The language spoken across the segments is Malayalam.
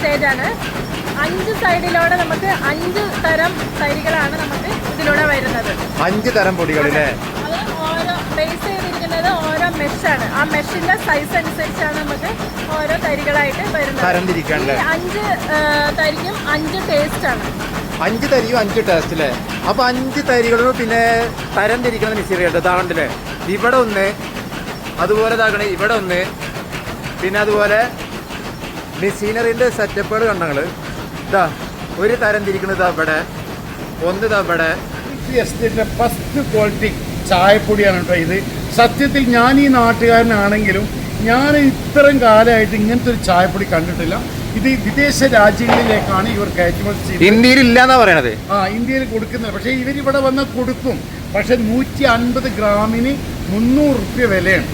സ്റ്റേജാണ്. 5 സൈഡിലൂടെ നമുക്ക് 5 തരം തൈകളാണ് നമുക്ക് ഇതിലൂടെ വരുന്നത്. 5 തരം പൊടികളിലെ അത് ഓരോ ബേസ് ചെയ്തിരിക്കുന്നത് ഓരോ മെഷാണ്. ആ മെഷിന്റെ സൈസ് അനുസരിച്ചാണ് നമുക്ക് ഓരോ തൈകളായിട്ട് വരുന്നത്. 5 തരിക്കും 5 ടേസ്റ്റ് ആണ്. 5 തരിയും 5 ടേസ്റ്റ് അല്ലേ? അപ്പൊ 5 തരികളും പിന്നെ തരം തിരിക്കണം മിശ്രിയുണ്ട്. ഇതാകണ്ടല്ലേ, ഇവിടെ ഒന്ന്, അതുപോലെ ഇതാക്കണേ ഇവിടെ ഒന്ന്, പിന്നെ അതുപോലെ മെഷീനറിന്റെ സെറ്റപ്പുകൾ കണ്ടങ്ങള് ഇതാ ഒരു തരം തിരിക്കണത് ഇവിടെ ഒന്ന്, ഇതാ ഇവിടെ എസ്റ്റേറ്റിലെ ഫസ്റ്റ് ക്വാളിറ്റി ചായപ്പൊടിയാണ് കേട്ടോ ഇത്. സത്യത്തിൽ ഞാൻ ഈ നാട്ടുകാരനാണെങ്കിലും ഞാൻ ഇത്രയും കാലമായിട്ട് ഇങ്ങനത്തെ ഒരു ചായപ്പൊടി കണ്ടിട്ടില്ല. ഇത് വിദേശ രാജ്യങ്ങളിലേക്കാണ് ഇവർ കയറ്റുമതി ചെയ്യുന്നത്. ഇന്ത്യയിൽ ഇല്ലാന്നാ പറയണത്. ഇന്ത്യയിൽ കൊടുക്കുന്നില്ല. പക്ഷേ ഇവരിവിടെ വന്ന് കൊടുക്കും. പക്ഷെ 150 ഗ്രാമിന് 300 റുപ്യ വിലയാണ്.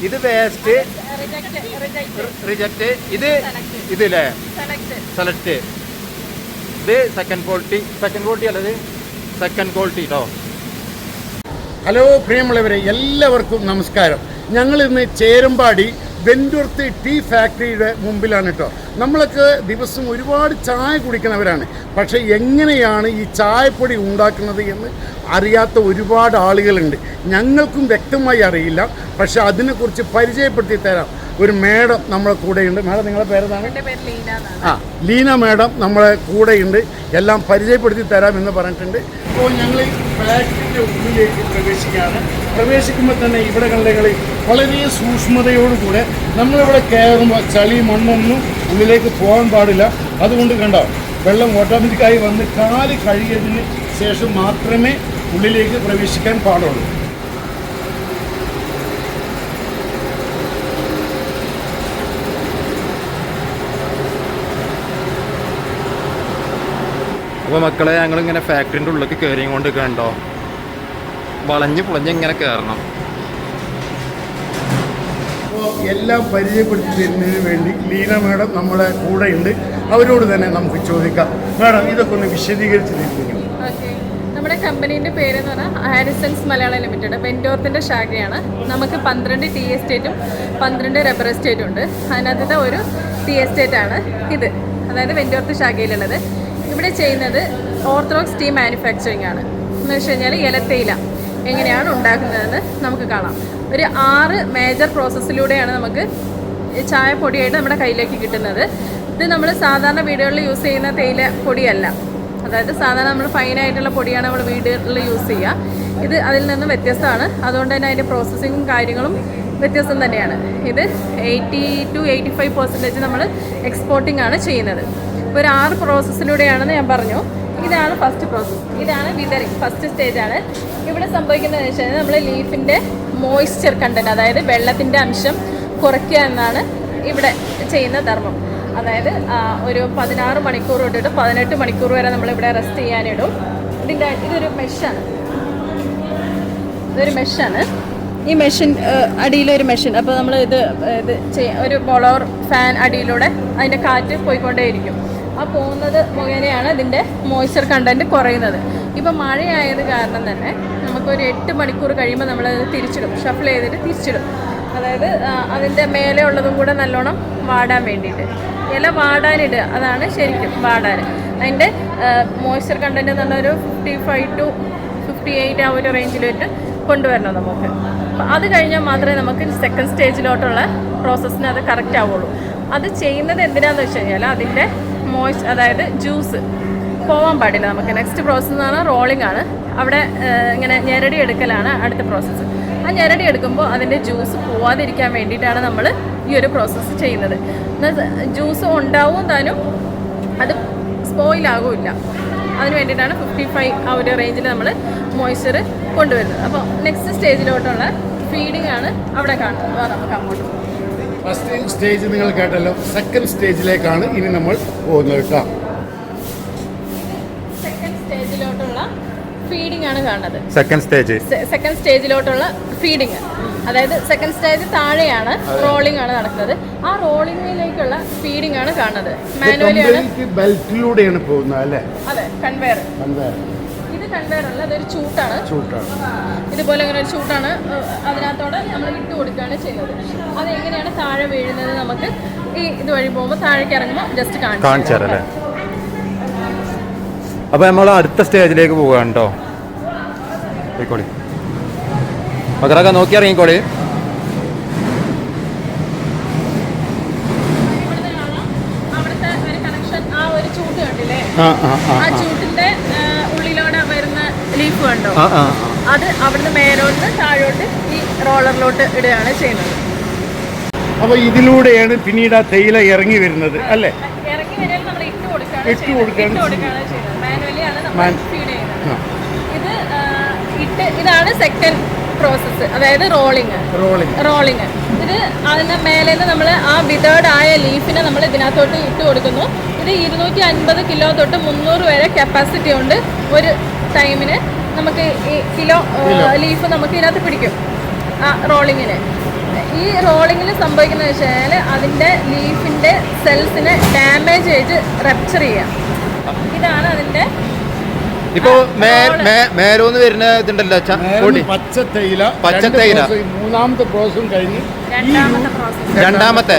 ഇത് വേസ്റ്റ്, റിജക്റ്റ്, ഇതില്ലേ സെലക്ട്. ഇത് സെക്കൻഡ് ക്വാളിറ്റി അല്ലത് സെക്കൻഡ് ക്വാളിറ്റി കേട്ടോ. ഹലോ പ്രിയമുള്ളവരെ, എല്ലാവർക്കും നമസ്കാരം. ഞങ്ങൾ ഇന്ന് ചേരമ്പാടി വെന്തുർത്തി ടീ ഫാക്ടറിയുടെ മുമ്പിലാണ് കേട്ടോ. നമ്മളൊക്കെ ദിവസം ഒരുപാട് ചായ കുടിക്കുന്നവരാണ്. പക്ഷേ എങ്ങനെയാണ് ഈ ചായപ്പൊടി ഉണ്ടാക്കുന്നത് എന്ന് അറിയാത്ത ഒരുപാട് ആളുകളുണ്ട്. ഞങ്ങൾക്കും വ്യക്തമായി അറിയില്ല. പക്ഷെ അതിനെക്കുറിച്ച് പരിചയപ്പെടുത്തി തരാം ഒരു മേഡം നമ്മളെ കൂടെയുണ്ട്. മേഡം, നിങ്ങളുടെ പേരെന്താണ്? ലീന മേഡം നമ്മളെ കൂടെയുണ്ട്. എല്ലാം പരിചയപ്പെടുത്തി തരാമെന്ന് പറഞ്ഞിട്ടുണ്ട്. ഇപ്പോൾ ഞങ്ങൾ ഫാക്ടറിയുടെ ഉള്ളിലേക്ക് പ്രവേശിക്കുമ്പോൾ തന്നെ ഇവിടെ കണ്ടെങ്കിൽ വളരെ സൂക്ഷ്മതയോടുകൂടെ നമ്മളിവിടെ കയറുമ്പോൾ ചളി മണ്ണൊന്നും ഉള്ളിലേക്ക് പോകാൻ പാടില്ല. അതുകൊണ്ട് കണ്ടോ, വെള്ളം ഓട്ടോമാറ്റിക്കായി വന്ന് കാല് കഴുകിയതിന് ശേഷം മാത്രമേ ഉള്ളിലേക്ക് പ്രവേശിക്കാൻ പാടുള്ളൂ. അപ്പോൾ മക്കളെ, ഞങ്ങളിങ്ങനെ ഫാക്ടറിൻ്റെ ഉള്ളിലേക്ക് കയറിയും കൊണ്ട് കണ്ടോ, വളഞ്ഞ് പുളഞ്ഞ് ഇങ്ങനെ കയറണം. അപ്പോൾ എല്ലാം പരിചയപ്പെടുത്തി തരുന്നതിന് വേണ്ടി ലീന മേഡം നമ്മുടെ കൂടെയുണ്ട്. അവരോട് തന്നെ നമുക്ക് ചോദിക്കാം. മേഡം, ഇതൊക്കെ ഒന്ന് വിശദീകരിച്ച് തരുന്നു. നമ്മുടെ കമ്പനീൻ്റെ പേരെന്ന് പറഞ്ഞാൽ ഹാരിസൺസ് മലയാളം ലിമിറ്റഡ്, വെന്റോർത്തിൻ്റെ ശാഖയാണ്. നമുക്ക് 12 ടീ എസ്റ്റേറ്റും 12 റബ്ബർ എസ്റ്റേറ്റും ഉണ്ട്. അതിനകത്തെ ഒരു ടീ എസ്റ്റേറ്റാണ് ഇത്, അതായത് വെന്റോർത്ത് ശാഖയിലുള്ളത്. ഇവിടെ ചെയ്യുന്നത് ഓർത്തഡോക്സ് ടീ മാനുഫാക്ചറിങ് ആണ്. എന്ന് വെച്ച് കഴിഞ്ഞാൽ ഇലത്തേയില എങ്ങനെയാണ് ഉണ്ടാക്കുന്നതെന്ന് നമുക്ക് കാണാം. ഒരു 6 മേജർ പ്രോസസ്സിലൂടെയാണ് നമുക്ക് ചായപ്പൊടിയായിട്ട് നമ്മുടെ കയ്യിലേക്ക് കിട്ടുന്നത്. ഇത് നമ്മൾ സാധാരണ വീടുകളിൽ യൂസ് ചെയ്യുന്ന തേയില പൊടിയല്ല. അതായത് സാധാരണ നമ്മൾ ഫൈനായിട്ടുള്ള പൊടിയാണ് നമ്മൾ വീടുകളിൽ യൂസ് ചെയ്യുക. ഇത് അതിൽ നിന്ന് വ്യത്യസ്തമാണ്. അതുകൊണ്ട് തന്നെ അതിൻ്റെ പ്രോസസ്സിങ്ങും കാര്യങ്ങളും വ്യത്യസ്തം തന്നെയാണ്. ഇത് 80 to 85% നമ്മൾ എക്സ്പോർട്ടിംഗ് ആണ് ചെയ്യുന്നത്. ഇപ്പോൾ ഒരു 6 പ്രോസസ്സിലൂടെയാണെന്ന് ഞാൻ പറഞ്ഞു. ഇതാണ് ഫസ്റ്റ് പ്രോസസ്സ്. ഇതാണ് വിതറിങ്, ഫസ്റ്റ് സ്റ്റേജാണ്. ഇവിടെ സംഭവിക്കുന്നതെന്ന് വെച്ച് കഴിഞ്ഞാൽ നമ്മൾ ലീഫിൻ്റെ മോയ്സ്ചർ കണ്ടൻറ്റ്, അതായത് വെള്ളത്തിൻ്റെ അംശം കുറയ്ക്കുക എന്നാണ് ഇവിടെ ചെയ്യുന്ന ധർമ്മം. അതായത് ഒരു 16 മണിക്കൂർ തൊട്ടിട്ട് 18 മണിക്കൂർ വരെ നമ്മളിവിടെ റെസ്റ്റ് ചെയ്യാനിടും. ഇതൊരു മെഷാണ്. ഈ മെഷീൻ അടിയിലൊരു മെഷീൻ. അപ്പോൾ നമ്മൾ ഇത് ഒരു ബോളോർ ഫാൻ അടിയിലൂടെ അതിൻ്റെ കാറ്റ് പോയിക്കൊണ്ടേയിരിക്കും. ആ പോകുന്നത് മുഖേനയാണ് ഇതിൻ്റെ മോയ്സ്ചർ കണ്ടൻറ്റ് കുറയുന്നത്. ഇപ്പോൾ മഴയായത് കാരണം തന്നെ നമുക്കൊരു 8 മണിക്കൂർ കഴിയുമ്പോൾ നമ്മളത് തിരിച്ചിടും, ഷഫിൾ ചെയ്തിട്ട് തിരിച്ചിടും. അതായത് അതിൻ്റെ മേലെ ഉള്ളതും കൂടെ നല്ലോണം വാടാൻ വേണ്ടിയിട്ട്. ഇല വാടാനിടുക, അതാണ് ശരിക്കും വാടാൻ. അതിൻ്റെ മോയ്സ്ചർ കണ്ടൻറ്റ് എന്ന് പറഞ്ഞാൽ ഒരു 55 to 58 ആ ഒരു റേഞ്ചിലോട്ട് കൊണ്ടുവരണം നമുക്ക്. അപ്പോൾ അത് കഴിഞ്ഞാൽ മാത്രമേ നമുക്ക് സെക്കൻഡ് സ്റ്റേജിലോട്ടുള്ള പ്രോസസ്സിന് അത് കറക്റ്റ് ആവുള്ളൂ. അത് ചെയ്യുന്നത് എന്തിനാണെന്ന് വെച്ച് കഴിഞ്ഞാൽ അതിൻ്റെ അതായത് ജ്യൂസ് പോകാൻ പാടില്ല നമുക്ക്. നെക്സ്റ്റ് പ്രോസസ്സ് എന്ന് പറഞ്ഞാൽ റോളിംഗ് ആണ്. അവിടെ ഇങ്ങനെ ഞെരടി എടുക്കലാണ് അടുത്ത പ്രോസസ്സ്. ആ ഞെരടി എടുക്കുമ്പോൾ അതിൻ്റെ ജ്യൂസ് പോവാതിരിക്കാൻ വേണ്ടിയിട്ടാണ് നമ്മൾ ഈ ഒരു പ്രോസസ്സ് ചെയ്യുന്നത്. ജ്യൂസ് ഉണ്ടാവും താനും, അത് സ്പോയിലാകില്ല. അതിന് വേണ്ടിയിട്ടാണ് 55 ആ ഒരു റേഞ്ചിൽ നമ്മൾ മോയ്സ്ചർ കൊണ്ടുവരുന്നത്. അപ്പോൾ നെക്സ്റ്റ് സ്റ്റേജിലോട്ടുള്ള ഫീഡിംഗ് ആണ് അവിടെ കാണുന്നത്. നമുക്ക് അങ്ങോട്ട് ഫസ്റ്റ് സ്റ്റേജ് നിങ്ങൾ കേട്ടല്ലോ. സെക്കൻഡ് സ്റ്റേജിലേക്കാണ് ഇനി നമ്മൾ പോകുന്നത് കേട്ടോ. സെക്കൻഡ് സ്റ്റേജിലോട്ടുള്ള ഫീഡിംഗ് ആണ് കാണുന്നത്. സെക്കൻഡ് സ്റ്റേജിലോട്ടുള്ള ഫീഡിങ്, അതായത് സെക്കൻഡ് സ്റ്റേജ് താഴെയാണ്, റോളിംഗ് ആണ് നടക്കുന്നത്. ആ റോളിംഗിലേക്കുള്ള ഫീഡിംഗ് ആണ് കാണുന്നത്. മാനുവലി ആണ്, ബെൽറ്റിലൂടെയാണ് പോകുന്നത് അല്ലേ? അതെ, കൺവെയർ. ഇത് കൺവെയർ അല്ല, അതൊരു ചൂട്ടാണ്. ഇതുപോലെ ഇങ്ങനെ ഒരു ചൂട്ടാണ്. അതിനകത്തോടെ നമ്മൾ ഇട്ട് കൊടുക്കുകയാണ് ചെയ്യുന്നത്. അത് എങ്ങനെയാണ് താഴെ വീഴുന്നത് നമുക്ക് ഈ ഇതുവഴി പോകുമ്പോൾ താഴേക്ക് ഇറങ്ങുമ്പോൾ ജസ്റ്റ് കാണിച്ചു തരാം. അപ്പോൾ നമ്മൾ അടുത്ത സ്റ്റേജിലേക്ക് പോവുകയാണ് കേട്ടോ. പോയിക്കോളി മക്കളൊക്കെ നോക്കി ഇറങ്ങിക്കോളി. അവിടുത്തെ ഒരു കണക്ഷൻ, ആ ഒരു ചൂട്ട് കണ്ടില്ലേ, ആ ചൂട്ടിന്റെ ഉള്ളിലോടെ വരുന്ന ലീഫ് കണ്ടോ, അത് അവിടുന്ന് മേലോട്ട് താഴോട്ട് ഈ റോളറിലോട്ട് ഇടുകയാണ് ചെയ്യുന്നത്. അപ്പൊ ഇതിലൂടെയാണ് പിന്നീട് ആ തേയില ഇറങ്ങി വരുന്നത് അല്ലേ? ഇറങ്ങി വരാൻ നമ്മൾ ഇട്ട് കൊടുക്കുകയാണ് ചെയ്യുന്നത്. മാനുവലി ആണ് നമ്മൾ ഫീഡ് ചെയ്യുന്നത്. ഇതാണ് സെക്കൻഡ് പ്രോസസ്സ്, അതായത് റോളിങ്. ഇത് അതിന് മേലെ നമ്മൾ ആ വിതേർഡ് ആയ ലീഫിനെ നമ്മൾ ഇതിനകത്തോട്ട് ഇട്ട് കൊടുക്കുന്നു. ഇത് 250 കിലോ തൊട്ട് 300 വരെ കപ്പാസിറ്റി ഉണ്ട്. ഒരു ടൈമിന് നമുക്ക് ഈ കിലോ ലീഫ് നമുക്ക് ഇതിനകത്ത് പിടിക്കും ആ റോളിങ്ങിന്. ഈ റോളിങ്ങിൽ സംഭവിക്കുന്നത് വെച്ചാൽ അതിൻ്റെ ലീഫിൻ്റെ സെൽസിനെ ഡാമേജ് ചെയ്ത് റപ്ചർ ചെയ്യാം. ഇതാണ് അതിൻ്റെ ഇപ്പോ മേലോന്ന് വരുന്ന ഇതുണ്ടല്ലോ പച്ചത്തൈല മൂന്നാമത്തെ പ്രോസസ്സും കഴിഞ്ഞ് രണ്ടാമത്തെ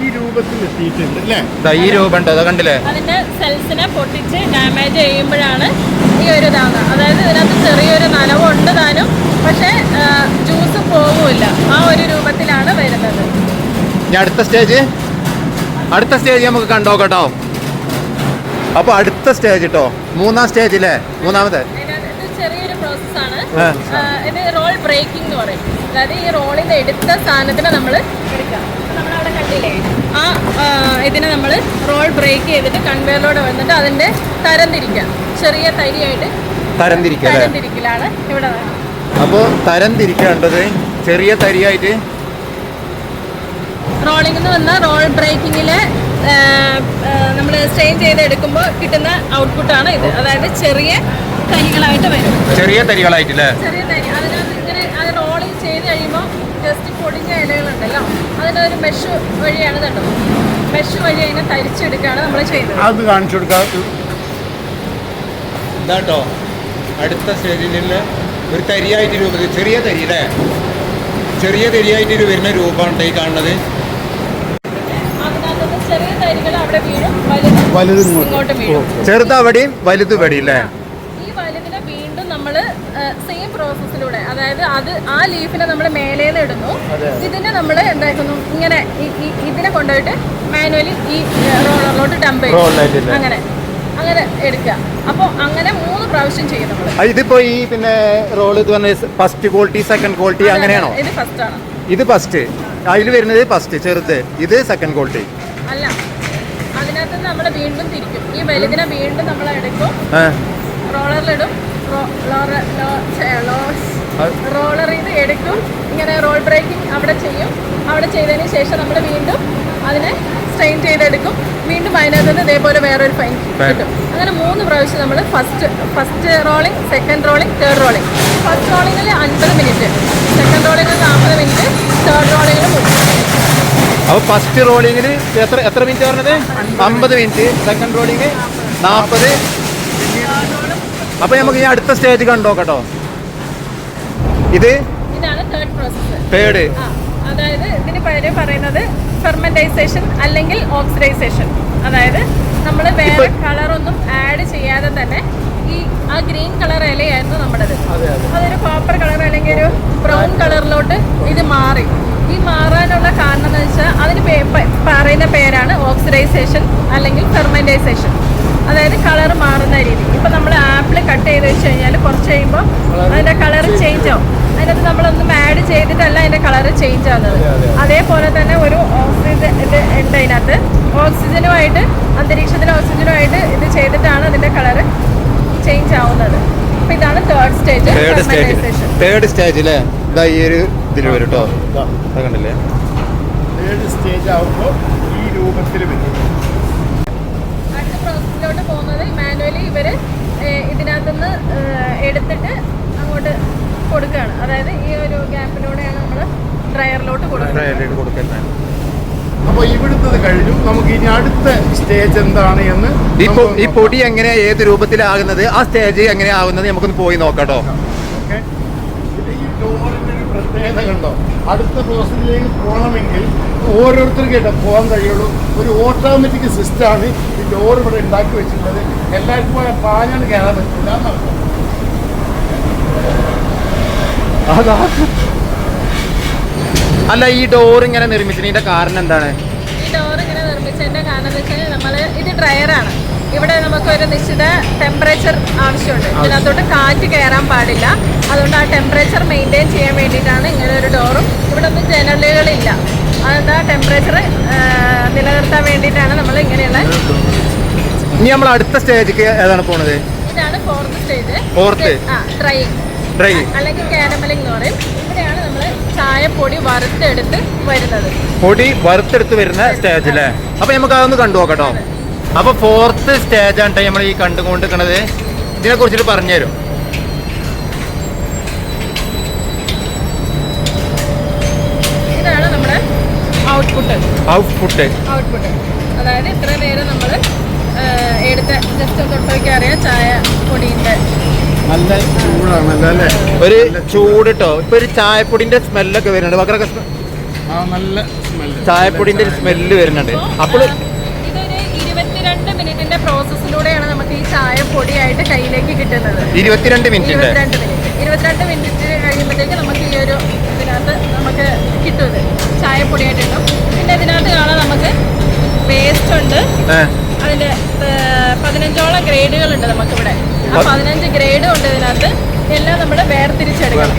ഈ രൂപത്തിൽ എത്തിയിട്ടുണ്ട് അല്ലേ? ഈ രൂപം ഉണ്ടോ, അത് കണ്ടില്ലേ? അതിന്റെ സെൽസിനെ പൊട്ടിച്ച് ഡാമേജ് ചെയ്യുമ്പോഴാണ് ഈ ഒരു ഇതാണ്. അതായത് ഇതിനകത്ത് ചെറിയൊരു നനവുണ്ട് താനും, പക്ഷേ ജ്യൂസ് പോകില്ല. ആ ഒരു രൂപത്തിലാണ് വരുന്നത്. അടുത്ത സ്റ്റേജ് നമുക്ക് കണ്ടോക്കട്ടോ. അപ്പൊ അടുത്ത സ്റ്റേജ് കേട്ടോ, മൂന്നാം സ്റ്റേജിലെ മൂന്നാമത്തെ ചെറിയൊരു പ്രോസസ്സാണ്. ഇത് റോൾ ബ്രേക്കിംഗ് എന്ന് പറയും. അതായത് ഈ റോളിന്ന് എടുത്ത സാധനത്തിനെ നമ്മൾ എടുക്കാം. നമ്മളവിടെ കണ്ടില്ലേ, ആ ഇതിനെ നമ്മൾ റോൾ ബ്രേക്ക് ചെയ്തിട്ട് കൺവെയറിലൂടെ വന്നിട്ട് അതിന്റെ തരംതിരിക്കാം. ചെറിയ തരിയായിട്ട് തരംതിരിക്കലാണ് ഇവിടെ. അപ്പോൾ തരംതിരിക്കേണ്ടത് ചെറിയ തരിയായിട്ട് റോളിംഗ് എന്ന് പറഞ്ഞാൽ റോൾ ബ്രേക്കിങ്ങിലെ നമ്മൾ സ്ട്രെയിൻ ചെയ്ത് എടുക്കുമ്പോൾ കിട്ടുന്ന ഔട്ട്പുട്ടാണ് ഇത്. അതായത് ചെറിയ തരികളായിട്ട് വരും. ചെറിയ തരികളായിട്ടില്ലേ? ചെറിയ തരി. അതിനകത്ത് ഇങ്ങനെ അത് റോളിങ് ചെയ്ത് കഴിയുമ്പോൾ ജസ്റ്റ് പൊടിഞ്ഞ ഇലകളുണ്ടല്ലോ, അതിനൊരു മെഷ് വഴിയാണ് കേട്ടോ. മെഷ് വഴി അതിനെ തരിച്ചെടുക്കുകയാണ് നമ്മൾ ചെയ്യുന്നത്. അത് കാണിച്ചു കൊടുക്കാം. ഇതാട്ടോ അടുത്ത സ്റ്റേജിൽ ഒരു തരിയായിട്ട് രൂപത്തിൽ ചെറിയ തരിയായിട്ട് വരുന്ന രൂപമാണ് ഈ കാണുന്നത്. ചെറിയ തരികൾ അവിടെ വീഴും, ഇങ്ങോട്ട് വീഴും. ചെറുത് അവിടെയും വലുത് ഇവിടെയും അല്ലേ? ഈ വലുതിനെ വീണ്ടും നമ്മൾ സെയിം പ്രോസസ്സിലൂടെ, അതായത് ആ ലീഫിനെ നമ്മൾ മേലേന്ന് ഇടുന്നു. ഇതിനെ നമ്മൾ എന്താക്കുന്നു, ഇങ്ങനെ ഇതിനെ കൊണ്ടുപോയിട്ട് മാനുവലി ഈ റോളറിലോട്ട് ഡംപ് ചെയ്യും. അങ്ങനെ എടുക്കുക. അപ്പോൾ അങ്ങനെ 3 പ്രാവശ്യം ചെയ്യും നമ്മൾ. ഇതിപ്പോ ഈ പിന്നെ റോൾ ഇത് പറഞ്ഞ ഫസ്റ്റ് ക്വാളിറ്റി സെക്കൻഡ് ക്വാളിറ്റി അങ്ങനെയാണോ? ഇത് ഫസ്റ്റ് ആണ്. ഇത് ഫസ്റ്റ്, അതിൽ വരുന്നത് ഫസ്റ്റ് ചെറുത്, ഇത് സെക്കൻഡ് ക്വാളിറ്റി അല്ല. അതിനകത്ത് നമ്മൾ വീണ്ടും തിരിക്കും. ഈ വലുതിനെ വീണ്ടും നമ്മൾ എടുക്കും, റോളറിലിടും. റോളർ ഇത് എടുക്കും, ഇങ്ങനെ റോൾ ബ്രേക്കിംഗ് അവിടെ ചെയ്യും. അവിടെ ചെയ്തതിന് ശേഷം നമ്മൾ വീണ്ടും അതിനെ സ്ട്രെയിൻ ചെയ്തെടുക്കും. വീണ്ടും അതിനകത്ത് നിന്ന് ഇതേപോലെ വേറൊരു ഫൈൻ കിട്ടും. അങ്ങനെ 3 പ്രാവശ്യം നമ്മൾ first rolling, second rolling, third rolling. First റോളിങ്ങിൽ 50 മിനിറ്റ്, സെക്കൻഡ് റോളിങ്ങിൽ 40 മിനിറ്റ്, തേർഡ് റോളിങ്ങിൽ 30 മിനിറ്റ്. അപ്പോൾ ഫസ്റ്റ് റോളിങ്ങിൽ എത്ര മിനിറ്റ് പറഞ്ഞത്? 50 മിനിറ്റ്. Second rolling 40. അപ്പോൾ നമുക്ക് ഈ അടുത്ത സ്റ്റേജ് കണ്ടോ കേട്ടോ. ഇതാണ് തേർഡ് പ്രോസസ്സ്. അതായത് ഇതിന് പേര് പറയുന്നത് ഫെർമെന്റൈസേഷൻ അല്ലെങ്കിൽ ഓക്സിഡൈസേഷൻ. അതായത് നമ്മൾ വേറെ കളറൊന്നും ആഡ് ചെയ്യാതെ തന്നെ ആ ഗ്രീൻ കളർ ഇലയായിരുന്നു നമ്മുടേത്. അതൊരു കോപ്പർ കളർ അല്ലെങ്കിൽ ഒരു ബ്രൗൺ കളറിലോട്ട് ഇത് മാറി. ഈ മാറാനുള്ള കാരണം എന്ന് വെച്ചാൽ അതിന് പറയുന്ന പേരാണ് ഓക്സിഡൈസേഷൻ അല്ലെങ്കിൽ ഫെർമെന്റൈസേഷൻ. അതായത് കളർ മാറുന്ന രീതി. ഇപ്പം നമ്മൾ ആപ്പിൾ കട്ട് ചെയ്ത് വെച്ച് കഴിഞ്ഞാൽ കുറച്ച് കഴിയുമ്പോൾ അതിൻ്റെ കളർ ചേഞ്ച് ആവും. അതിനകത്ത് നമ്മളൊന്നും ആഡ് ചെയ്തിട്ടല്ല അതിൻ്റെ കളർ ചേഞ്ച് ആവുന്നത്. അതേപോലെ തന്നെ ഒരു ഓക്സിജൻ ഇത് ഉണ്ട് അതിനകത്ത്. ഓക്സിജനുമായിട്ട്, അന്തരീക്ഷത്തിലെ ഓക്സിജനുമായിട്ട് ഇത് ചെയ്തിട്ടാണ് അതിൻ്റെ കളർ ചേഞ്ച് ആവുന്നത്. അപ്പം ഇതാണ് തേർഡ് സ്റ്റേജ്. തേർഡ് സ്റ്റേജിലെ ഈ ഒരു ഇതിൽ വരും കേട്ടോ. കണ്ടില്ലേ? തേർഡ് സ്റ്റേജ് ആവുമ്പോൾ ഈ രൂപത്തിൽ വരും. അടുത്ത പ്രോസസ്സിലോട്ട് പോകുന്നത് മാനുവലി ഇവർ ഇതിനകത്തുനിന്ന് എടുത്തിട്ട് അങ്ങോട്ട് കൊടുക്കുകയാണ്. അതായത് ഈ ഒരു ഗ്യാപ്പിലൂടെയാണ് നമ്മൾ ഡ്രയറിലോട്ട് കൊടുക്കുന്നത്. അപ്പോൾ ഇവിടുത്തെ കഴിഞ്ഞു. നമുക്ക് ഇനി അടുത്ത സ്റ്റേജ് എന്താണ് എന്ന് ഈ പൊടി എങ്ങനെ ഏത് രൂപത്തിലാകുന്നത്, ആ സ്റ്റേജ് എങ്ങനെയാവുന്നത് നമുക്കൊന്ന് പോയി നോക്കാട്ടോ. ഓക്കെ, ഈ ഡോറിന്റെ ഒരു പ്രത്യേകത കണ്ടോ, അടുത്ത പ്രോസസ്സിലേക്ക് പോകണമെങ്കിൽ ഓരോരുത്തർക്കായിട്ട് പോകാൻ കഴിയുള്ളൂ. ഒരു ഓട്ടോമാറ്റിക് സിസ്റ്റമാണ് ഈ ഡോർ ഇവിടെ ഉണ്ടാക്കി വെച്ചിട്ടുള്ളത്. എല്ലാവർക്കും പോയാൽ പാഞ്ഞാണ് കയറാൻ പറ്റില്ല എന്നർത്ഥം. അതാ അല്ല, ഈ ഡോർ ഇങ്ങനെ നിർമ്മിച്ചതിന്റെ കാരണം എന്താണ്? ഈ ഡോർ ഇങ്ങനെ നിർമ്മിച്ചതിന്റെ കാരണം എന്ന് വെച്ചാൽ നമ്മൾ ഇത് ഡ്രയറാണ്. ഇവിടെ നമുക്ക് ഒരു നിശ്ചിത ടെമ്പറേച്ചർ ആവശ്യമുണ്ട്. ഇതിനകത്തോട്ട് കാറ്റ് കയറാൻ പാടില്ല. അതുകൊണ്ട് ആ ടെമ്പറേച്ചർ മെയിൻറ്റെയിൻ ചെയ്യാൻ വേണ്ടിയിട്ടാണ് ഇങ്ങനെ ഒരു ഡോറും. ഇവിടെ ഒന്നും ജനലുകളില്ല. അതെന്താ ടെമ്പറേച്ചർ നിലനിർത്താൻ വേണ്ടിയിട്ടാണ് നമ്മൾ ഇങ്ങനെയുള്ള. ഇനി നമ്മൾ അടുത്ത സ്റ്റേജിക്ക് ഏതാണ് പോണത്? ഇതാണ് ഫോർത്ത് സ്റ്റേജ്. ഡ്രൈ അല്ലെങ്കിൽ കാരമലിംഗ് എന്ന് പറയും. ഇവിടെയാണ് നമ്മൾ ചായപ്പൊടി വറുത്തെടുത്ത് വരുന്നത്. പൊടി വറുത്തെടുത്ത് വരുന്ന സ്റ്റേജ് അല്ലേ? അപ്പൊ നമുക്ക് അതൊന്ന് കണ്ടു നോക്കട്ടോ. അപ്പൊ ഫോർത്ത് സ്റ്റേജ് ആണ് നമ്മൾ ഈ കണ്ടുകൊണ്ടിരിക്കണത്. ഇതിനെ കുറിച്ചിട്ട് പറഞ്ഞുതരും. ഇതാണ് നമ്മുടെ ഔട്ട്പുട്ട്. അതായത് ഇത്ര നേരം നമ്മൾ എടുത്ത ജസ്റ്റ് തൊട്ടൊക്കെ അറിയാം ചായ പൊടിയുടെ നല്ല ചൂടാണല്ലോ അല്ലേ? ഒരു ചൂട് കേട്ടോ. ഇപ്പൊ ഒരു ചായപ്പൊടിന്റെ സ്മെല്ലൊക്കെ വരുന്നുണ്ട്. ഭയങ്കര നല്ല സ്മെല്ല്, ചായപ്പൊടിന്റെ സ്മെല്ല് വരുന്നുണ്ട്. അപ്പോൾ ഇതൊരു 22 മിനിറ്റിന്റെ പ്രോസസ്സിലൂടെയാണ് നമുക്ക് ഈ ചായ പൊടിയായിട്ട് കയ്യിലേക്ക് കിട്ടുന്നത്. 22 മിനിറ്റ് 22 മിനിറ്റ് കഴിയുമ്പോഴത്തേക്ക് നമുക്ക് ഈ ഒരു ഇതിനകത്ത് നമുക്ക് കിട്ടും. ഇത് ചായപ്പൊടിയായിട്ട് കിട്ടും. പിന്നെ ഇതിനകത്ത് കാണാൻ നമുക്ക് വേസ്റ്റ് ഉണ്ട്. അതിന്റെ 15ഓളം ഗ്രേഡുകളുണ്ട് നമുക്കിവിടെ. ആ 15 ഗ്രേഡും ഉണ്ട് ഇതിനകത്ത്. എല്ലാം നമ്മൾ വേർതിരിച്ചെടുക്കണം.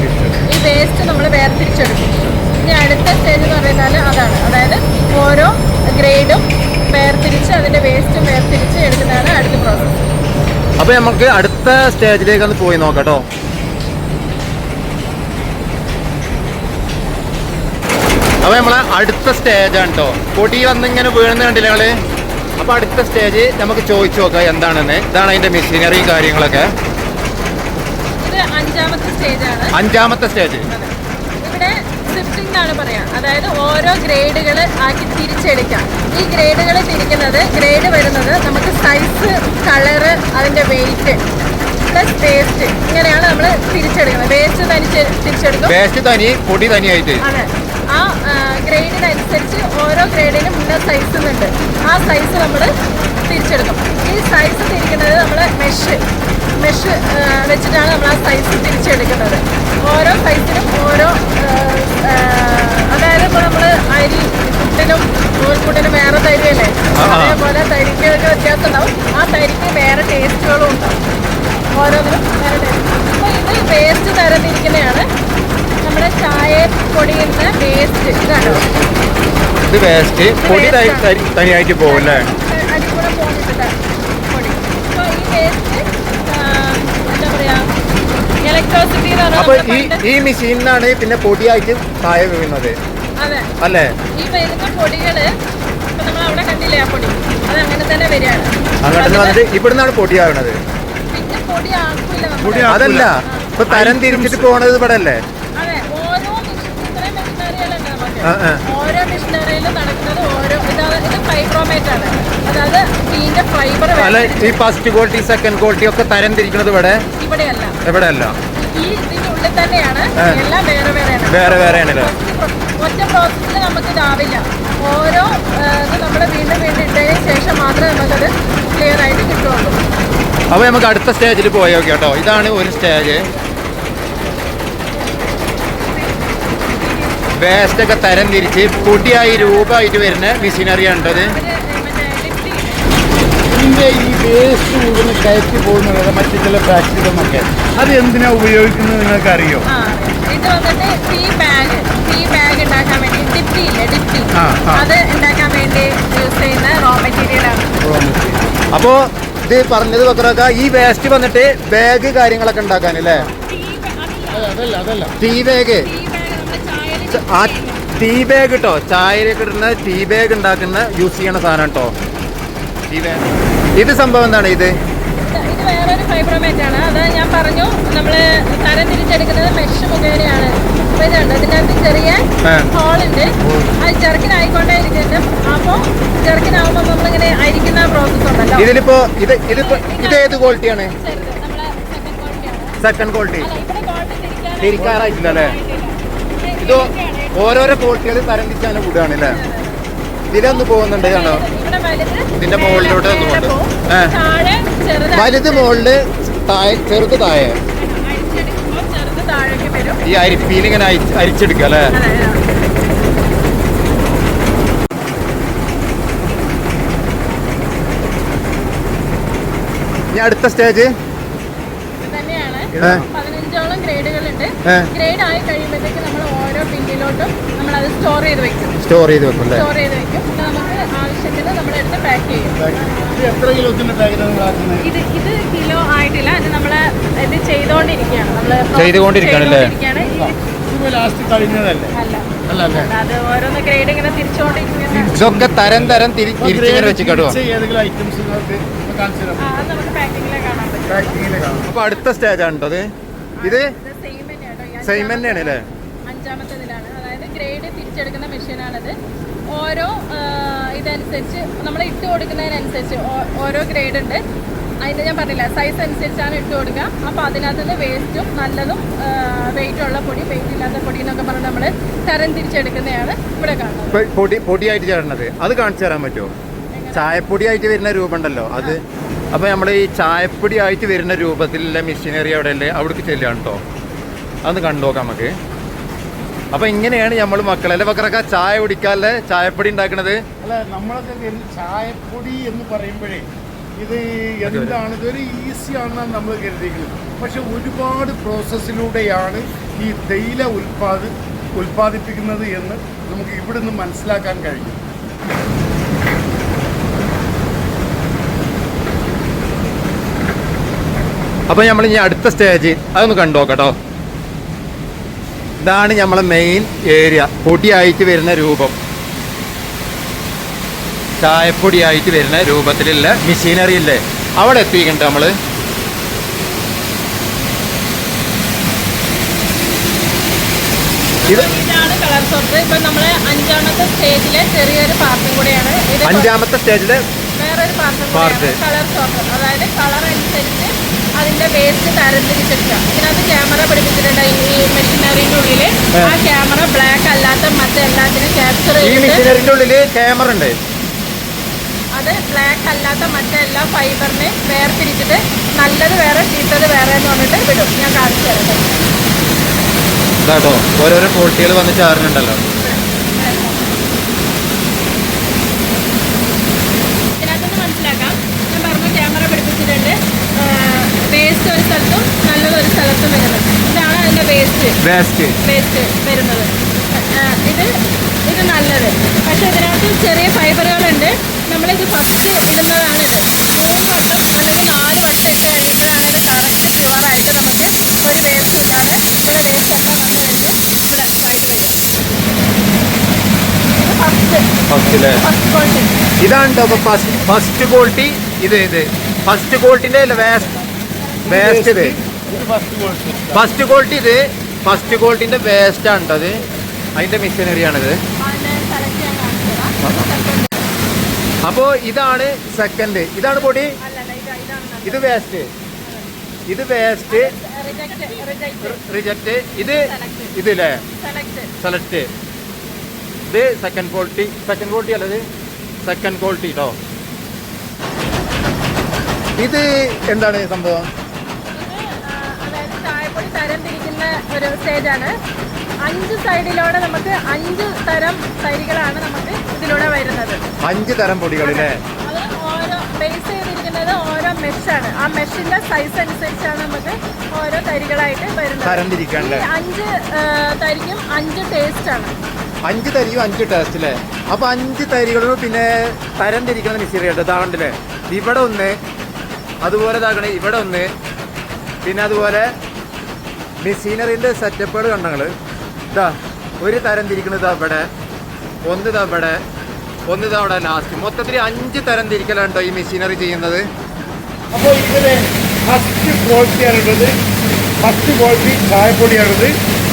ഈ വേസ്റ്റ് നമ്മൾ വേർതിരിച്ചെടുക്കും. ഇനി അടുത്ത സ്റ്റേജ് എന്ന് പറയുന്നത് അതാണ്. അതായത് ഓരോ ഗ്രേഡും വേർതിരിച്ച് അതിന്റെ വേസ്റ്റും വേർതിരിച്ച് എടുക്കുന്നതാണ് അടുത്ത പ്രോസസ്സ്. അപ്പൊ നമുക്ക് അടുത്ത സ്റ്റേജിലേക്ക് ഒന്ന് പോയി നോക്കാട്ടോ. അപ്പൊ നമ്മളെ അടുത്ത സ്റ്റേജാണ് കേട്ടോ. പൊടി വന്നിങ്ങനെ വീഴുന്ന കണ്ടില്ല ഞങ്ങള്. അപ്പൊ അടുത്ത സ്റ്റേജ് നമുക്ക് ചോദിച്ചു നോക്കാം എന്താണെന്ന്. ഇതാണ് അതിന്റെ മെഷീനറിയും കാര്യങ്ങളൊക്കെ. ഇത് 5ാമത്തെ സ്റ്റേജാണ്. 5ാമത്തെ സ്റ്റേജ്. ഇവിടെ സിഫ്റ്റിംഗ് എന്നാണ് പറയാ. അതായത് ഓരോ ഗ്രേഡുകൾ ആക്കി തിരിച്ചെടുക്കാം. ഈ ഗ്രേഡുകൾ തിരിക്കുന്നത് ഗ്രേഡ് വരുന്നത് നമുക്ക് സൈസ്, കളറ്, അതിന്റെ വെയിറ്റ് പ്ലസ് വേസ്റ്റ്, ഇങ്ങനെയാണ് നമ്മൾ തിരിച്ചെടുക്കുന്നത്. വേസ്റ്റ് തിരിച്ചെടുക്കും. വേസ്റ്റ് തനി, പൊടി തനിയായിട്ട്. അതെ. ആ ഗ്രേഡിനനുസരിച്ച് ഓരോ ഗ്രേഡിനും ഇന്ന സൈസ് ഉണ്ട്. ആ സൈസ് നമ്മൾ തിരിച്ചെടുക്കും. ഈ സൈസ് തിരിക്കുന്നത് നമ്മൾ മെഷ് വെച്ചിട്ടാണ് നമ്മൾ ആ സൈസ് തിരിച്ചെടുക്കുന്നത്. ഓരോ സൈസിനും ഓരോ അതായത് ഇപ്പോൾ നമ്മൾ അരി പുട്ടിനും നൂൽപുട്ടിനും വേറെ തരികയല്ലേ, അതേപോലെ തരിക്കൊക്കെ വ്യത്യാസം ഉണ്ടാവും. ആ തരിക്ക് വേറെ ടേസ്റ്റുകളും ഉണ്ടാവും. ഓരോന്നിനും വേറെ ടേസ്റ്റ്. അപ്പോൾ ഇത് വേസ്റ്റ് തരംതിരിക്കുന്നതാണ് നമ്മുടെ ചായപ്പൊടിയുന്ന വേസ്റ്റ്. ഇതാണോ ഇത് വേസ്റ്റ്? പൊടി തനിയായിട്ട് പോകും അല്ലേ? അടിക്കൂടെ പോകുന്നുണ്ട് പൊടി. അപ്പോൾ ഈ വേസ്റ്റ് എന്താ പറയാ, ഇലക്ട്രിസിറ്റി അപ്പൊ ഈ മെഷീനിലാണ് പിന്നെ പൊടിയായിട്ട് ചായ വീഴുന്നത്. അതെ അല്ലേ? ഈ വരുന്ന പൊടികള് ഇപ്പൊ നമ്മൾ അവിടെ കണ്ടില്ലേ, ആ പൊടി അത് അങ്ങനെ തന്നെ വരികയാണ്. അങ്ങനെ വന്നിട്ട് ഇവിടുന്നാണ് പൊടിയാവുന്നത്. പിന്നെ പൊടി ആക്കില്ല. അതല്ല, ഇപ്പൊ തരം തിരിച്ചിട്ട് പോണത് ഇവിടെ അല്ലേ? അതെ. ഓരോ ഇത്രയും മെഷീനറികളുണ്ട് നമുക്ക്. ഓരോ മെഷീനറിയിലും നടക്കുന്നത് ഓരോ ഇത് ഫൈബ്രോമേറ്റ് ആണ്. അതായത് ടീന്റെ ഫൈബർ. അല്ല, ഈ ഫസ്റ്റ് ക്വാളിറ്റി സെക്കൻഡ് ക്വാളിറ്റി ഒക്കെ തരം തിരിക്കുന്നത് ഇവിടെയല്ല. ഇവിടെയല്ല, ഈ ഇതിനുള്ളിൽ തന്നെയാണ്. എല്ലാം വേറെ ആണല്ലോ. ഒറ്റ പ്രോസസ്സിൽ നമുക്ക് ഇതാവില്ല. ഓരോ ഇത് നമ്മൾ വീണ്ടും ഇട്ടതിന് ശേഷം മാത്രമേ നമുക്കത് ക്ലിയർ ആയിട്ട് കിട്ടുള്ളൂ. അപ്പൊ നമുക്ക് അടുത്ത സ്റ്റേജിൽ പോയോ കേട്ടോ. ഇതാണ് ഒരു സ്റ്റേജ്. വേസ്റ്റ് ഒക്കെ തരം തിരിച്ച് പൊടിയായി രൂപമായിട്ട് വരുന്ന മെഷീനറി ഉണ്ടത്. ഇതിൻ്റെ ഈ വേസ്റ്റ് മുഴുവൻ കയറ്റി പോകുന്നത് മറ്റു ചില ഫാക്ടറികളൊക്കെ അത് എന്തിനാ ഉപയോഗിക്കുന്നത് നിങ്ങൾക്ക് അറിയോ? ഇത് വന്നിട്ട് ടീ ബാഗ് ഉണ്ടാക്കാൻ വേണ്ടി ഡിപ്പി അത് ഉണ്ടാക്കാൻ വേണ്ടി യൂസ് ചെയ്യുന്ന റോ മെറ്റീരിയൽ ആണ്. അപ്പോ ഇത് പറഞ്ഞത് വെക്കറൊക്കെ ഈ വേസ്റ്റ് വന്നിട്ട് ബാഗ് കാര്യങ്ങളൊക്കെ ഉണ്ടാക്കാൻ അല്ലേ? Tea bag. ആ ടീ ബാഗ് കേട്ടോ, ചായയിലേക്ക് ഇടുന്ന ടീ ബാഗ് ഉണ്ടാക്കുന്ന യൂസ് ചെയ്യണ സാധനം കേട്ടോ ടീ ബാഗ്. ഇത് സംഭവം എന്താണ്? ഇത് വേറൊരു ഫൈബ്രോമേറ്റ് ആണ്. അത് ഞാൻ പറഞ്ഞു, നമ്മൾ തരം തിരിച്ചെടുക്കുന്നത് മെഷ് മുഖേനയാണ്. അപ്പൊ ഇതുണ്ട്, ഇതിനകത്ത് ചെറിയ ഹോളുണ്ട്. അത് ചെറുക്കിനായിക്കൊണ്ടേ ഇരിക്കുന്നുണ്ട്. അപ്പൊ ചെറുക്കിനാവുമ്പോ നമ്മളിങ്ങനെ അരിക്കുന്ന പ്രോസസ് ഉണ്ടല്ലോ. ഇതിലിപ്പോ ഇത് ഏത് ക്വാളിറ്റിയാണ്? ചെറുത് നമ്മളെ സെക്കൻഡ് ക്വാളിറ്റിയാണ്. സെക്കൻഡ് ക്വാളിറ്റി ഇവിടെ ക്വാളിറ്റി തിരിക്കാറായിട്ടില്ല അല്ലേ? ഇത് ഓരോരോ ക്വാളിറ്റികൾ തരം തിരിച്ചാണ് കൂടുകയാണ് അല്ലേ? ഇതിലൊന്ന് പോകുന്നുണ്ട് കാണോ, ഇവിടെ വലുത് ഇതിന്റെ മുകളിലോട്ട് ഒന്ന് പോകുന്നുണ്ട്. താഴെ ചെറുത് വലുത് മുകളില് താഴെ, ചെറുത് താഴെ. അരിച്ചെടുക്കുമ്പോ ചെറുത് താഴേക്ക് വരും. ഈ അരിപ്പിയിൽ ഇങ്ങനെ അരിച്ചെടുക്കുക അല്ലേ? ഇനി അടുത്ത സ്റ്റേജ് തന്നെയാണ്. 15ഓളം ഗ്രേഡുകളുണ്ട്. ഗ്രേഡ് ആയി കഴിയുമ്പോഴത്തേക്ക് നമ്മൾ ഓരോ പിന്നിലോട്ടും നമ്മൾ അത് സ്റ്റോർ ചെയ്ത് വെക്കും. സ്റ്റോർ ചെയ്ത് വെക്കും അല്ലേ? സ്റ്റോർ ചെയ്ത് വെക്കും. പിന്നെ നമുക്ക് ആവശ്യത്തിന് നമ്മളെടുത്ത് പാക്ക് ചെയ്യും. എത്ര കിലോത്തിന്റെ പാക്കറ്റ്? ഇത് കിലോ ആയിട്ടില്ല. ഇത് നമ്മള് ഇത് ചെയ്തുകൊണ്ടിരിക്കുകയാണ്. ചെയ്തുകൊണ്ടിരിക്കുകയാണ്. ലാസ്റ്റ് കഴിഞ്ഞതല്ലേ? അല്ല, അത് ഓരോന്ന് ഗ്രേഡ് ഇങ്ങനെ തിരിച്ചുകൊണ്ടിരിക്കുന്ന. ഇതൊക്കെ തരം തിരിച്ചിങ്ങനെ വെച്ച് കേട്ടോ. ഏതെങ്കിലും ഐറ്റംസ് നമുക്ക് പാക്കിങ്ങിലെ കാണാൻ പറ്റും. അപ്പൊ അടുത്ത സ്റ്റേജ് ആണ് കേട്ടോ ഇത്. സെയിം തന്നെയാണ്. സെയിം തന്നെയാണ് അല്ലേ? അഞ്ചാമത്തേതിലാണ്. അതായത് ഗ്രേഡ് തിരിച്ചെടുക്കുന്ന മെഷീനാണിത്. ഓരോ ഇതനുസരിച്ച് നമ്മൾ ഇട്ട് കൊടുക്കുന്നതിനനുസരിച്ച് ഓരോ ഗ്രേഡ് ഉണ്ട്. അതിൻ്റെ ഞാൻ പറഞ്ഞില്ല, സൈസ് അനുസരിച്ചാണ് ഇട്ട് കൊടുക്കുക. അപ്പോൾ അതിനകത്തുനിന്ന് വേസ്റ്റും നല്ലതും വെയിറ്റുള്ള പൊടി, വെയിറ്റ് ഇല്ലാത്ത പൊടി എന്നൊക്കെ പറഞ്ഞ് നമ്മൾ തരം തിരിച്ചെടുക്കുന്നതാണ് ഇവിടെ കാണുന്നത്. പൊടിയായിട്ട് ചേർന്നത് അത് കാണിച്ചു തരാൻ പറ്റുമോ? ചായപ്പൊടിയായിട്ട് വരുന്ന രൂപം ഉണ്ടല്ലോ അത്. അപ്പോൾ നമ്മൾ ഈ ചായപ്പൊടി ആയിട്ട് വരുന്ന രൂപത്തിലുള്ള മെഷീനറി അവിടെ അല്ലേ, അവിടേക്ക് ചെല്ലുകയാണ് കേട്ടോ. അതൊന്ന് കണ്ടുനോക്കാം നമുക്ക്. അപ്പോൾ ഇങ്ങനെയാണ് നമ്മൾ മക്കളല്ലേ മക്കളൊക്കെ ചായ കുടിക്കാല്ലേ ചായപ്പൊടി ഉണ്ടാക്കണത്. അല്ല, നമ്മളൊക്കെ ചായപ്പൊടി എന്ന് പറയുമ്പോഴേ ഇത് എന്താണ്, ഇതൊരു ഈസി ആണെന്നാണ് നമ്മൾ കരുതിയിരിക്കുന്നത്. പക്ഷെ ഒരുപാട് പ്രോസസ്സിലൂടെയാണ് ഈ തേയില ഉൽപ്പാദിപ്പിക്കുന്നത് എന്ന് നമുക്ക് ഇവിടെ നിന്ന് മനസ്സിലാക്കാൻ കഴിയും. അപ്പോൾ നമ്മൾ ഇനി അടുത്ത സ്റ്റേജ് അതൊന്ന് കണ്ടു നോക്കട്ടോ. ഇതാണ് നമ്മളെ മെയിൻ ഏരിയ. പൊടിയായിട്ട് വരുന്ന രൂപം, ചായപ്പൊടിയായിട്ട് വരുന്ന രൂപത്തിലുള്ള മെഷീനറി ഇല്ലേ, അവിടെ എത്തിക്കുന്നുണ്ട് നമ്മൾ. ഇതാണ് കളർ സോപ്പ്. ഇപ്പൊ നമ്മള് അഞ്ചാമത്തെ സ്റ്റേജിലെ ചെറിയൊരു പാർട്ടും കൂടെയാണ്. അഞ്ചാമത്തെ സ്റ്റേജിലെ വേറൊരു പാർട്ട് കളർ സോപ്പ്. അതായത് കളർ അനുസരിച്ച് അതിന്റെ വേസ്റ്റ് തരംതിരിച്ചെടുക്കുക. ഇതിനകത്ത് ക്യാമറ പിടിപ്പിച്ചിട്ടുണ്ട് ഈ മെഷീനറിന്റെ ഉള്ളില്. ആ ക്യാമറ ബ്ലാക്ക് അല്ലാത്ത മറ്റെല്ലാത്തിനും ക്യാപ്ചർ മെഷീനറിന്റെ ഉള്ളില് ക്യാമറ ഉണ്ട്. അത് ബ്ലാക്ക് അല്ലാത്ത മറ്റെല്ലാ ഫൈബറിനെ വേർതിരിച്ചിട്ട് നല്ലത് വേറെ ചീത്തത് വേറെ എന്ന് പറഞ്ഞിട്ട് വിടും. ഞാൻ കാണിച്ചു തരാം കേട്ടോ. ഓരോരോ ക്വാളിറ്റികൾ വന്ന് ചേർന്നുണ്ടല്ലോ. ഇതിനകത്തൊന്ന് മനസ്സിലാക്കാം. ഞാൻ പറഞ്ഞു ക്യാമറ പിടിപ്പിച്ചിട്ടുണ്ട്. വേസ്റ്റ് ഒരു സ്ഥലത്തും നല്ലത് ഒരു സ്ഥലത്തും വരുന്നത്. ഇതാണ് അതിന്റെ വേസ്റ്റ് വരുന്നത്. ഇത് നല്ലത്. പക്ഷെ ഇതിനകത്ത് ചെറിയ ഫൈബറുകളുണ്ട്. നമ്മളിത് ഫസ്റ്റ് ഇടുന്നതാണിത്. 3 വട്ടം അല്ലെങ്കിൽ 4 വട്ടം ഇട്ട് കഴിയുമ്പോഴാണ് ഇത് കറക്റ്റ് പ്യുവറായിട്ട് നമുക്ക് ഒരു വേസ്റ്റ് ഇല്ലാതെ ഇവിടെ വേസ്റ്റ് എല്ലാം വന്നു കഴിഞ്ഞ് ഇവിടെ ആയിട്ട് വരും. ഇത് ഫസ്റ്റ് ക്വാളിറ്റി. ഇതാണ് കേട്ടോ ഫസ്റ്റ് ക്വാളിറ്റി. ഇത് ഫസ്റ്റ് ക്വാളിറ്റിന്റെ വേസ്റ്റ് ഇത് ഫസ്റ്റ് ക്വാളിറ്റി. ഇത് ഫസ്റ്റ് ക്വാളിറ്റിന്റെ വേസ്റ്റ് ആണ് കേട്ടോ. അത് അതിന്റെ മെഷീനറിയാണിത്. അപ്പോൾ ഇതാണ് സെക്കൻഡ്. ഇതാണ് പൊടി, ഇത് വേസ്റ്റ്, റിജക്റ്റ്, ഇതില്ലേ സെലക്ട്. ഇത് സെക്കൻഡ് ക്വാളിറ്റി അല്ലത് സെക്കൻഡ് ക്വാളിറ്റി കേട്ടോ. ഇത് എന്താണ് സംഭവം? അതായത് ചായപ്പൊടി തരം തിരിക്കുന്ന ഒരു സ്റ്റേജാണ്. 5 സൈഡിലൂടെ നമുക്ക് 5 തരം തരികളാണ് നമുക്ക് ഇതിലൂടെ വരുന്നത്. 5 തരം പൊടികളില്ലേ? അത് ഓരോ ബേസ് ചെയ്തിരിക്കുന്നത് ഓരോ മെഷാണ്. ആ മെഷിന്റെ സൈസ് അനുസരിച്ചാണ് നമുക്ക് ഓരോ തരികളായിട്ട് വരുന്നത്. തരം തിരിക്കാനല്ലേ? 5 തരിക്കും 5 ടേസ്റ്റ് ആണ്. 5 തരിയും 5 ടേസ്റ്റ് അല്ലേ? അപ്പൊ 5 തരികളും പിന്നെ തരം തിരിക്കുന്ന മെഷീനറി ഉണ്ട്. ഇതാകണ്ടല്ലേ, ഇവിടെ ഒന്ന്, അതുപോലെ ഇതാകണേ ഇവിടെ ഒന്ന്, പിന്നെ അതുപോലെ മെഷീനറിന്റെ സെറ്റപ്പുകൾ കണ്ടങ്ങള്. ഇതാ ഒരു തരം തിരിക്കുന്നത് അവിടെ, ഒന്ന് ഇതവിടെ, ഒന്ന് ഇതവിടെ ലാസ്റ്റ്. മൊത്തത്തിൽ 5 തരം തിരിക്കലുണ്ടോ ഈ മെഷീനറി ചെയ്യുന്നത്. അപ്പോൾ ഇതിന് ഫസ്റ്റ് ക്വാളിറ്റിയാണുള്ളത്. ഫസ്റ്റ് ക്വാളിറ്റി ചായപ്പൊടിയാണത്.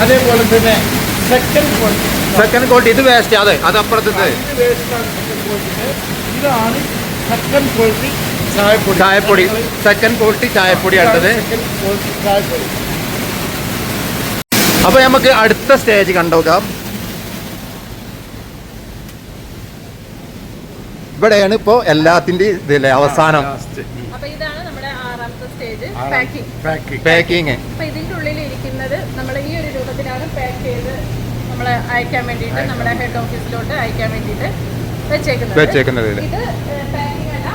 അതേപോലെ തന്നെ സെക്കൻഡ് ക്വാളിറ്റി. Second quality. ഇത് വേസ്റ്റ് അതെ, അത് അപ്പുറത്തത് ഇതാണ് സെക്കൻഡ് ക്വാളിറ്റി ചായപ്പൊടി. ചായപ്പൊടി സെക്കൻഡ് ക്വാളിറ്റി ചായപ്പൊടി അടുത്തത്. സെക്കൻഡ് ക്വാളിറ്റി ചായപ്പൊടി. അപ്പൊ നമുക്ക് അടുത്ത സ്റ്റേജ് കണ്ടോക്കാം. ഇവിടെയാണ് ഇപ്പോ എല്ലാത്തിന്റെ ഇതില്ലേ അവസാനം അപ്പൊ ഇതാണ് നമ്മുടെ 6ാമത്തെ സ്റ്റേജ്, പാക്കിംഗ്. പാക്കിങ്. അപ്പൊ ഇതിന്റെ ഉള്ളിൽ ഇരിക്കുന്നത് നമ്മൾ ഈ ഒരു രൂപത്തിലാണ് പാക്ക് ചെയ്ത് നമ്മൾ അയക്കാൻ വേണ്ടിയിട്ട് നമ്മുടെ ഹെഡ് ഓഫീസിലോട്ട് അയക്കാൻ വേണ്ടിയിട്ട് വെച്ചേക്കുന്നത്. ഇത് പാക്കിംഗ് അല്ല,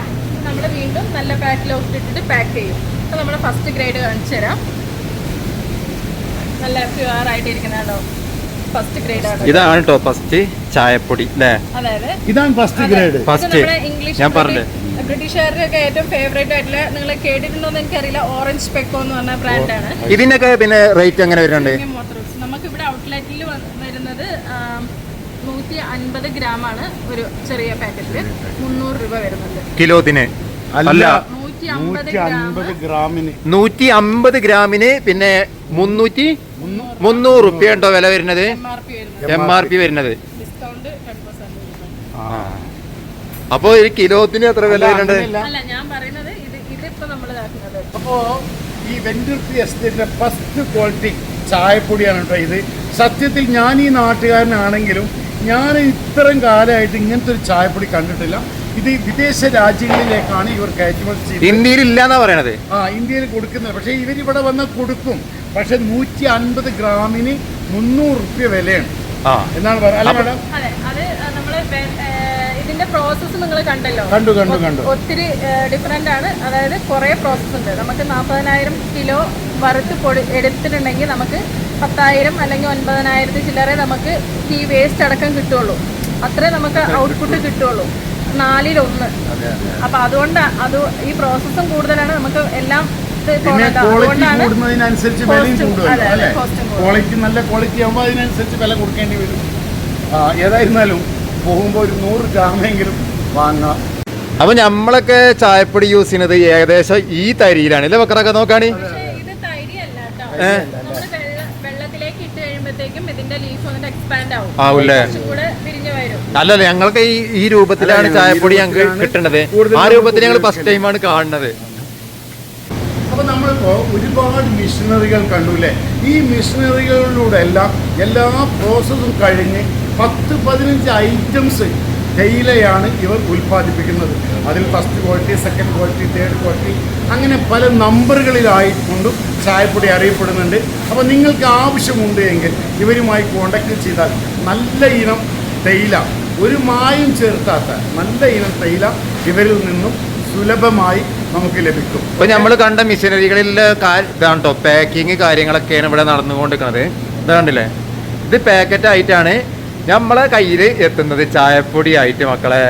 നമ്മൾ വീണ്ടും നല്ല പാക്കിലോട്ട് ഇട്ടിട്ട് പാക്ക് ചെയ്യും. അപ്പൊ നമ്മുടെ ഫസ്റ്റ് ഗ്രേഡ് കാണിച്ചു തരാം. നല്ല പ്യുവർ ആയിട്ടിരിക്കുന്നതാണോ ഫസ്റ്റ് ഗ്രേഡ് ആണ്. ഇതാണ് കേട്ടോ ഫസ്റ്റ് ചായപ്പൊടി അല്ലേ? അതായത് ഇതാണ് ഫസ്റ്റ് ഗ്രേഡ്. ഫസ്റ്റ് ഇംഗ്ലീഷ് ഞാൻ പറഞ്ഞു ബ്രിട്ടീഷുകാരുടെയൊക്കെ ഏറ്റവും ഫേവറേറ്റ് ആയിട്ടുള്ള, നിങ്ങൾ കേട്ടിട്ടുണ്ടോന്ന് എനിക്കറിയില്ല, ഓറഞ്ച് പെക്കോ എന്ന് പറഞ്ഞ ബ്രാൻഡാണ്. ഇതിനൊക്കെ പിന്നെ റേറ്റ് എങ്ങനെ വരുന്നുണ്ട്? നമുക്ക് ഇവിടെ ഔട്ട്ലെറ്റിൽ വരുന്നത് 150 ഗ്രാമാണ് ഒരു ചെറിയ പാക്കറ്റിൽ 300 രൂപ വരുന്നുണ്ട് കിലോത്തിന്. അല്ല 150 ഗ്രാമിന് 150 ഗ്രാമിന് പിന്നെ 300 റുപ്യ ഉണ്ടോ വില വരുന്നത്? MRP വരുന്നത്. ഡിസ്കൗണ്ട് 10%. അപ്പൊ ഒരു കിലോത്തിന് എത്ര വില വരുന്നുണ്ട്? അല്ല ഞാൻ പറയുന്നത് ഇതിപ്പോ നമ്മൾ ഇതാക്കുന്നത്. അപ്പോ ഈ വെന്തുരുത്തി എസ്റ്റേറ്റിന്റെ ഫസ്റ്റ് ക്വാളിറ്റി ചായപ്പൊടിയാണ് കേട്ടോ ഇത്. സത്യത്തിൽ ഞാൻ ഈ നാട്ടുകാരനാണെങ്കിലും ഞാൻ ഇത്രയും കാലമായിട്ട് ഇങ്ങനത്തെ ഒരു ചായപ്പൊടി കണ്ടിട്ടില്ല. ഇത് വിദേശ രാജ്യങ്ങളിലേക്കാണ് ഇവർ കയറ്റുമതി ചെയ്യുന്നത്. ഇന്ത്യയിൽ ഇല്ലാന്നാ പറയണത്. ഇന്ത്യയിൽ കൊടുക്കുന്നത്. പക്ഷേ ഇവരിവിടെ വന്ന് കൊടുക്കും. പക്ഷെ 150 ഗ്രാമിന് 300 റുപ്യ വിലയാണ് എന്നാണ് പറയുന്നത്. അല്ല മേഡം? അതെ, അത് നമ്മള് ഇതിന്റെ പ്രോസസ്സ് നിങ്ങൾ കണ്ടല്ലോ. കണ്ടു. ഒത്തിരി ഡിഫറെന്റ് ആണ്. അതായത് കുറെ പ്രോസസ്സ് ഉണ്ട്. നമുക്ക് 40,000 കിലോ വറുത്ത് എടുത്തിട്ടുണ്ടെങ്കിൽ നമുക്ക് 10,000 അല്ലെങ്കിൽ 9,000 ചില്ലറെ നമുക്ക് ഈ വേസ്റ്റ് അടക്കം കിട്ടുള്ളൂ. അത്രേ നമുക്ക് ഔട്ട്പുട്ട് കിട്ടുള്ളൂ, 4-1. അപ്പൊ അതുകൊണ്ട് ഈ പ്രോസസ്സും കൂടുതലാണ്. നമുക്ക് എല്ലാം പിന്നെ ക്വാളിറ്റി കൂടുന്നതിനനുസരിച്ച് വിലയും കൂടുതലും അല്ലേ? ക്വാളിറ്റി നല്ല ക്വാളിറ്റി ആകുമ്പോൾ അതിനനുസരിച്ച് വില കൊടുക്കേണ്ടി വരും. ഏതായിരുന്നാലും പോകുമ്പോൾ ഒരു 100 ഗ്രാമെങ്കിലും വാങ്ങാം. അപ്പൊ നമ്മളൊക്കെ ചായപ്പൊടി യൂസ് ചെയ്യുന്നത് ഏകദേശം ഈ തരിയിലാണ് അല്ലേ മക്കളൊക്കെ നോക്കാണ്? ഇത് തൈരിയല്ല കേട്ടോ. വെള്ളത്തിലേക്ക് ഇട്ട് കഴിയുമ്പോഴത്തേക്കും ഇതിന്റെ ലീഫ് വന്നിട്ട് എക്സ്പാൻഡ് ആവൂല്ലേ? കൂടെ വിരിഞ്ഞു വരും. അല്ലല്ല, ഞങ്ങൾക്ക് ഈ രൂപത്തിലാണ് ചായപ്പൊടി ഞങ്ങൾക്ക് കിട്ടുന്നത്. ആ രൂപത്തിൽ ഞങ്ങൾ ഫസ്റ്റ് ടൈമാണ് കാണുന്നത്. അപ്പോൾ നമ്മളിപ്പോൾ ഒരുപാട് മിഷനറികൾ കണ്ടുല്ലേ? ഈ മിഷനറികളിലൂടെ എല്ലാ പ്രോസസ്സും കഴിഞ്ഞ് 10-15 ഐറ്റംസ് തേയിലയാണ് ഇവർ ഉൽപ്പാദിപ്പിക്കുന്നത്. അതിൽ first quality, second quality, third quality, അങ്ങനെ പല നമ്പറുകളിലായിക്കൊണ്ടും ചായപ്പൊടി അറിയപ്പെടുന്നുണ്ട്. അപ്പോൾ നിങ്ങൾക്ക് ആവശ്യമുണ്ട് എങ്കിൽ ഇവരുമായി കോൺടാക്ട് ചെയ്താൽ നല്ല ഇനം തേയില, ഒരു മായം ചേർത്താത്ത നല്ല ഇനം തേയില ഇവരിൽ നിന്നും സുലഭമായി നമുക്ക് ലഭിക്കും. ഇപ്പൊ നമ്മൾ കണ്ട മിഷനറികളിൽ ഇതാണ് കേട്ടോ പാക്കിങ് കാര്യങ്ങളൊക്കെയാണ് ഇവിടെ നടന്നുകൊണ്ടിരിക്കുന്നത്. ഇത് കണ്ടില്ലേ? ഇത് പാക്കറ്റ് ആയിട്ടാണ് നമ്മളെ കയ്യിൽ എത്തുന്നത്, ചായപ്പൊടി ആയിട്ട് മക്കളെ.